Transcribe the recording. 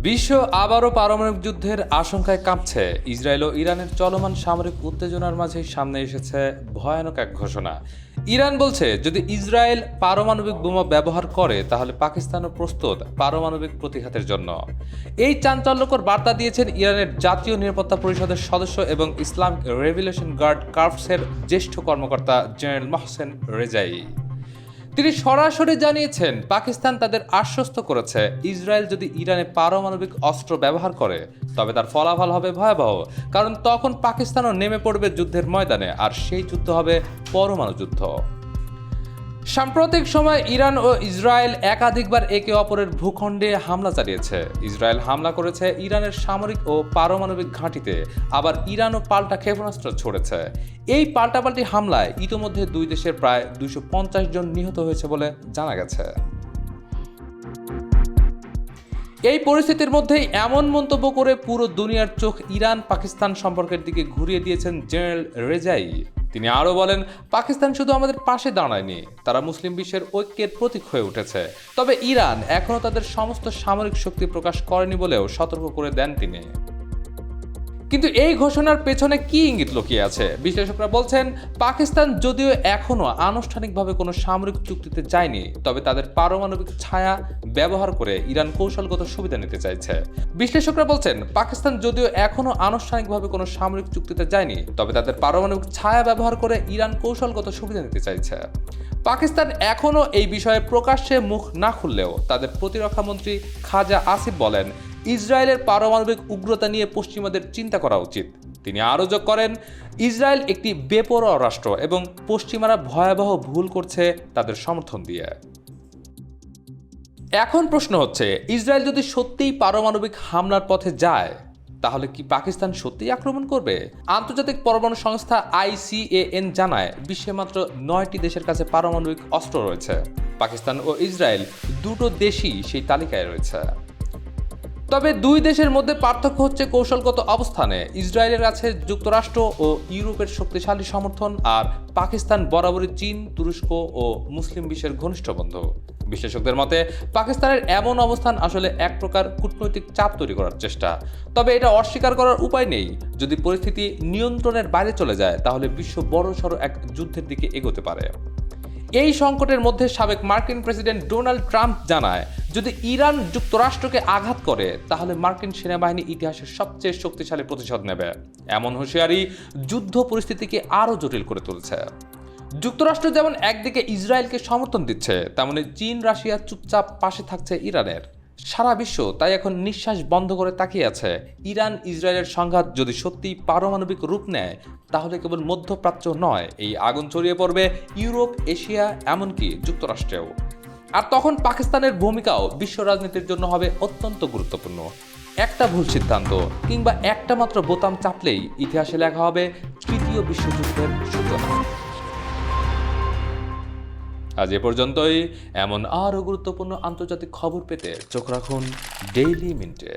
বিশ্ব আবারও পারমাণবিক যুদ্ধের আশঙ্কায় কাঁপছে। ইসরায়েল ও ইরানের চলমান সামরিক উত্তেজনার মাঝে সামনে এসেছে ভয়ানক এক ঘোষণা। ইরান বলছে, যদি ইসরায়েল পারমাণবিক বোমা ব্যবহার করে তাহলে পাকিস্তানও প্রস্তুত পারমাণবিক প্রতিঘাতের জন্য। এই চাঞ্চল্যকর বার্তা দিয়েছেন ইরানের জাতীয় নিরাপত্তা পরিষদের সদস্য এবং ইসলামিক রেভলিউশন গার্ড কর্পসের জ্যেষ্ঠ কর্মকর্তা জেনারেল মোহসেন রেজাই। তিনি সরাসরি জানিয়েছেন, পাকিস্তান তাদের আশ্বস্ত করেছে ইসরায়েল যদি ইরানে পারমাণবিক অস্ত্র ব্যবহার করে তবে তার ফলাফল হবে ভয়াবহ, কারণ তখন পাকিস্তানও নেমে পড়বে যুদ্ধের ময়দানে, আর সেই যুদ্ধ হবে পরমাণু যুদ্ধ। সাম্প্রতিক সময় ইরান ও ইসরায়েল একাধিকবার একে অপরের ভূখণ্ডে হামলা চালিয়েছে। ইসরায়েল হামলা করেছে ইরানের সামরিক ও পারমাণবিক ঘাঁটিতে, আবার ইরানও পাল্টা ক্ষেপণাস্ত্র ছড়েছে। এই পাল্টাপাল্টি হামলায় ইতোমধ্যে দুই দেশের প্রায় 250 জন নিহত হয়েছে বলে জানা গেছে। এই পরিস্থিতির মধ্যেই এমন মন্তব্য করে পুরো দুনিয়ার চোখ ইরান পাকিস্তান সম্পর্কের দিকে ঘুরিয়ে দিয়েছেন জেনারেল রেজাই। তিনি আরও বলেন, পাকিস্তান শুধু আমাদের পাশে দাঁড়ায়নি, তারা মুসলিম বিশ্বের ঐক্যের প্রতীক হয়ে উঠেছে। তবে ইরান এখনও তাদের সমস্ত সামরিক শক্তি প্রকাশ করেনি বলেও সতর্ক করে দেন তিনি। কিন্তু এই ঘোষণার পেছনে কি ইঙ্গিত লুকিয়ে আছে? বিশ্লেষকরা বলছেন, পাকিস্তান যদিও এখনও আনুষ্ঠানিকভাবে কোনো সামরিক চুক্তিতে যায়নি, তবে তাদের পারমাণবিক ছায়া ব্যবহার করে ইরান কৌশলগত সুবিধা নিতে চাইছে। বিশ্লেষকরা বলছেন, পাকিস্তান যদিও এখনও আনুষ্ঠানিকভাবে কোনো সামরিক চুক্তিতে যায়নি, তবে তাদের পারমাণবিক ছায়া ব্যবহার করে ইরান কৌশলগত সুবিধা নিতে চাইছে। পাকিস্তান এখনও এই বিষয়ে প্রকাশ্যে মুখ না খুললেও তাদের প্রতিরক্ষামন্ত্রী খাজা আসিফ বলেন, ইসরায়েলের পারমাণবিক উগ্রতা নিয়ে পশ্চিমাদের চিন্তা করা উচিত। তিনি আরও যোগ করেন, ইসরায়েল একটি বেপরোয়া রাষ্ট্র এবং পশ্চিমারা ভয়াবহ ভুল করছে তাদের সমর্থন দিয়ে। এখন প্রশ্ন হচ্ছে, ইসরায়েল যদি সত্যিই পারমাণবিক হামলার পথে যায় তাহলে কি পাকিস্তান সত্যিই আক্রমণ করবে? আন্তর্জাতিক পরমাণু সংস্থা ICAN জানায়, বিশ্বে মাত্র 9টি দেশের কাছে পারমাণবিক অস্ত্র রয়েছে। পাকিস্তান ও ইসরায়েল দুটো দেশই সেই তালিকায় রয়েছে। তবে দুই দেশের মধ্যে পার্থক্য হচ্ছে কৌশলগত অবস্থানে। ইসরায়েলের আছে যুক্তরাষ্ট্র ও ইউরোপের শক্তিশালী সমর্থন, আর পাকিস্তান বরাবরই চীন, তুরস্ক ও মুসলিম বিশ্বের ঘনিষ্ঠ বন্ধু। বিশ্লেষকদের মতে, পাকিস্তানের এমন অবস্থান আসলে এক প্রকার কূটনৈতিক চাপ তৈরি করার চেষ্টা। তবে এটা অস্বীকার করার উপায় নেই, যদি পরিস্থিতি নিয়ন্ত্রণের বাইরে চলে যায় তাহলে বিশ্ব বড়সড় এক যুদ্ধের দিকে এগোতে পারে। এই সংকটের মধ্যে সাবেক মার্কিন প্রেসিডেন্ট ডোনাল্ড ট্রাম্প জানায়, যদি ইরান যুক্তরাষ্ট্রকে আঘাত করে তাহলে মার্কিন সেনাবাহিনী ইতিহাসের সবচেয়ে শক্তিশালী প্রতিশোধ নেবে। এমন হুঁশিয়ারি যুদ্ধ পরিস্থিতিকে আরও জটিল করে তুলছে। যুক্তরাষ্ট্র যেমন একদিকে ইসরায়েলকে সমর্থন দিচ্ছে, তেমনি চীন, রাশিয়া চুপচাপ পাশে থাকছে ইরানের। সারা বিশ্ব তাই এখন নিঃশ্বাস বন্ধ করে তাকিয়ে আছে। ইরান ইসরায়েলের সংঘাত যদি সত্যিই পারমাণবিক রূপ নেয় তাহলে কেবল মধ্যপ্রাচ্য নয়, এই আগুন ছড়িয়ে পড়বে ইউরোপ, এশিয়া, এমনকি যুক্তরাষ্ট্রেও। আর তখন পাকিস্তানের ভূমিকাও বিশ্ব রাজনীতির জন্য হবে অত্যন্ত গুরুত্বপূর্ণ। একটা ভুল সিদ্ধান্ত কিংবা একটা মাত্র বোতাম চাপলেই ইতিহাসে লেখা হবে তৃতীয় বিশ্বযুদ্ধের সূচনা। আজ এ পর্যন্তই। এমন আরও গুরুত্বপূর্ণ আন্তর্জাতিক খবর পেতে চোখ রাখুন ডেইলি মিন্টে।